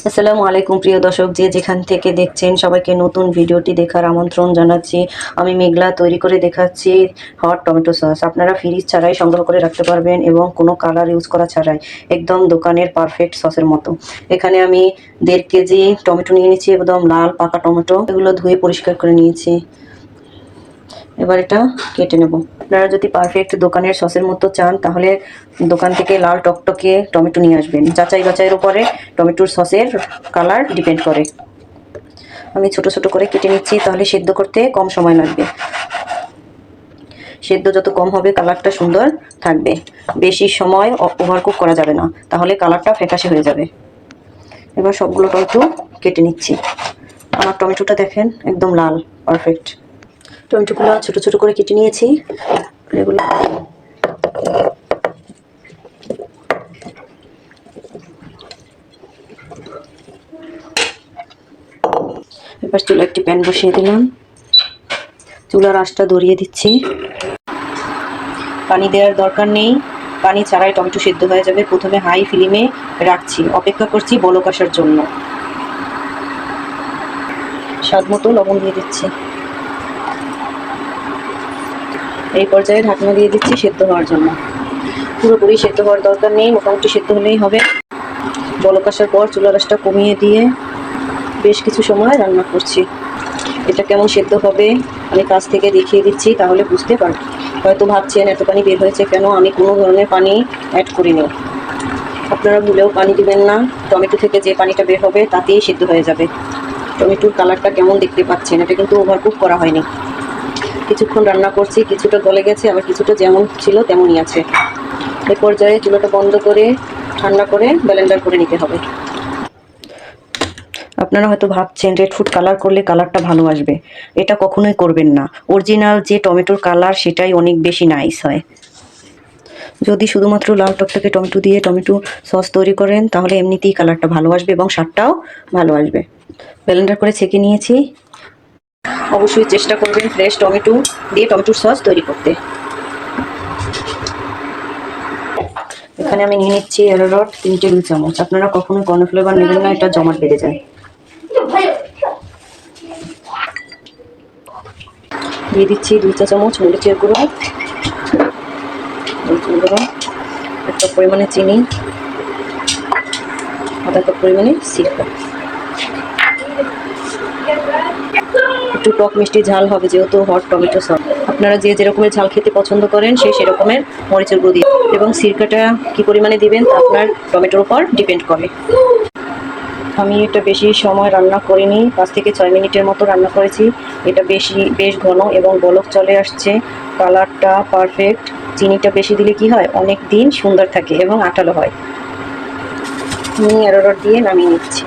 আসসালামু আলাইকুম প্রিয় দর্শক, যে যেখান থেকে দেখছেন সবাইকে নতুন ভিডিওটি দেখার আমন্ত্রণ জানাচ্ছি। আমি মেঘলা তৈরি করে দেখাচ্ছি হট টমেটো সস। আপনারা ফ্রিজ ছাড়াই সংগ্রহ করে রাখতে পারবেন এবং কোনো কালার ইউজ করা ছাড়াই একদম দোকানের পারফেক্ট সসের মতো। এখানে আমি 1.5 কেজি টমেটো নিয়ে নিচ্ছি, একদম লাল পাকা টমেটো। এগুলো ধুয়ে পরিষ্কার করে নিয়েছি। এবার এটা কেটে নেব। আপনারা যদি পারফেক্ট দোকানের সসের মতো চান তাহলে দোকান থেকে লাল টকটকে টমেটো নিয়ে আসবেন। যাচাই বাছাইয়ের উপরে টমেটোর সসের কালার ডিপেন্ড করে। আমি ছোট ছোট করে কেটে নিচ্ছি, তাহলে সেদ্ধ করতে কম সময় লাগবে। সেদ্ধ যত কম হবে কালারটা সুন্দর থাকবে। বেশি সময় ওভারকুক করা যাবে না, তাহলে কালারটা ফ্যাকাশে হয়ে যাবে। এবার সবগুলো টমেটো কেটে নিচ্ছি। আমার টমেটোটা দেখেন একদম লাল, পারফেক্ট। টমেটোগুলো ছোট ছোট করে কেটে নিয়েছি। এগুলো এবার চুলা একটি প্যান বসিয়ে দিলাম। চুলার আঁচটা ধরিয়ে দিচ্ছি। পানি দেওয়ার দরকার নেই, পানি ছাড়াই টমেটো সেদ্ধ হয়ে যাবে। প্রথমে হাই ফ্লেমে রাখছি, অপেক্ষা করছি বলক আসার জন্য। স্বাদ মতো লবণ দিয়ে দিচ্ছি। এই পর্যায়ে ঢাকনা দিয়ে দিচ্ছি সেদ্ধ হওয়ার জন্য। পুরোপুরি সেদ্ধ হওয়ার দরকার নেই, মোটামুটি সেদ্ধ হলেই হবে। বলক আসার পর চুলার আঁচটা কমিয়ে দিয়ে বেশ কিছু সময় রান্না করছি। এটা কেমন সেদ্ধ হবে আমি কাছ থেকে দেখিয়ে দিচ্ছি, তাহলে বুঝতে পারবেন। হয়তো ভাবছেন এত পানি বের হয়েছে কেন, আমি কোনো ধরনের পানি অ্যাড করিনি। আপনারা ভুলেও পানি দিবেন না, টমেটো থেকে যে পানিটা বের হবে তাতেই সেদ্ধ হয়ে যাবে। টমেটোর কালারটা কেমন দেখতে পাচ্ছেন, এটা কিন্তু ওভারকুক করা হয়নি। কিছুক্ষণ রান্না করছি, কিছুটা গলে গেছে, আবার কিছুটা যেমন ছিল তেমনই আছে। এই পর্যায়ে চুলাটা বন্ধ করে ঠান্ডা করে ব্লেন্ডার করে নিতে হবে। আপনারা হয়তো ভাবছেন রেড ফুড কালার করলে কালারটা ভালো আসবে, এটা কখনোই করবেন না। অরিজিনাল যে টমেটোর কালার সেটাই অনেক বেশি নাইস হয়। যদি শুধুমাত্র লাল টকটকে টমেটো দিয়ে টমেটো সস তৈরি করেন তাহলে এমনিতেই কালারটা ভালো আসবে এবং স্বাদটাও ভালো আসবে। ব্লেন্ডার করে ছেঁকে নিয়েছি। অবশ্যই চেষ্টা করবেন ফ্রেশ টমেটো দিয়ে টমেটোর সস তৈরি করতে। এখানে আমি নিয়ে নিচ্ছি অ্যারোরুট 3 টেবিল চামচ। আপনারা কখনোই কর্নফ্লেভার নেবেন না, এটা জমাট বেঁধে যায়। দিয়ে দিচ্ছি 2 চা চামচ মরিচের গুঁড়ো, 1 কাপ পরিমাণে চিনি, আধা কাপ পরিমাণে সিরকা। একটু টক মিষ্টি ঝাল হবে যেহেতু হট টমেটো সস। আপনারা যে যেরকমের ঝাল খেতে পছন্দ করেন সেরকমের মরিচের গুঁড়ো দিয়ে, এবং সিরকাটা কি পরিমাণে দিবেন তা আপনার টমেটোর উপর ডিপেন্ড করে। আমি এটা বেশি সময় রান্না করিনি, 5 থেকে 6 মিনিটের মতো রান্না করেছি। এটা বেশ ঘন এবং বলক চলে আসছে, কালারটা পারফেক্ট। চিনিটা বেশি দিলে কি হয়, অনেক দিন সুন্দর থাকে এবং আঠালো হয়। আমি অ্যারোরুট দিয়ে নামিয়ে নিচ্ছি।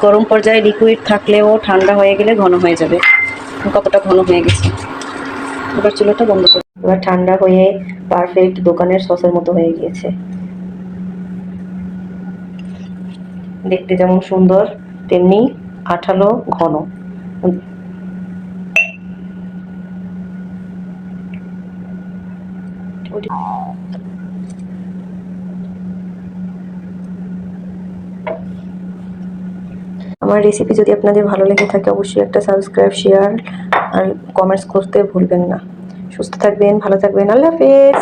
গরম পর্যায়ে লিকুইড থাকলেও ঠান্ডা হয়ে গেলে ঘন হয়ে যাবে। কতটা ঘন হয়ে গেছে। এবার চুলাটা বন্ধ করে, এবার ঠান্ডা হয়ে পারফেক্ট দোকানের সসের মতো হয়ে গিয়েছে। দেখতে যেমন সুন্দর তেমনি আঠালো ঘন। আমার রেসিপি যদি আপনাদের ভালো লেগে থাকে অবশ্যই একটা সাবস্ক্রাইব, শেয়ার আর কমেন্টস করতে ভুলবেন না। সুস্থ থাকবেন, ভালো থাকবেন, আল্লাহ হাফেজ।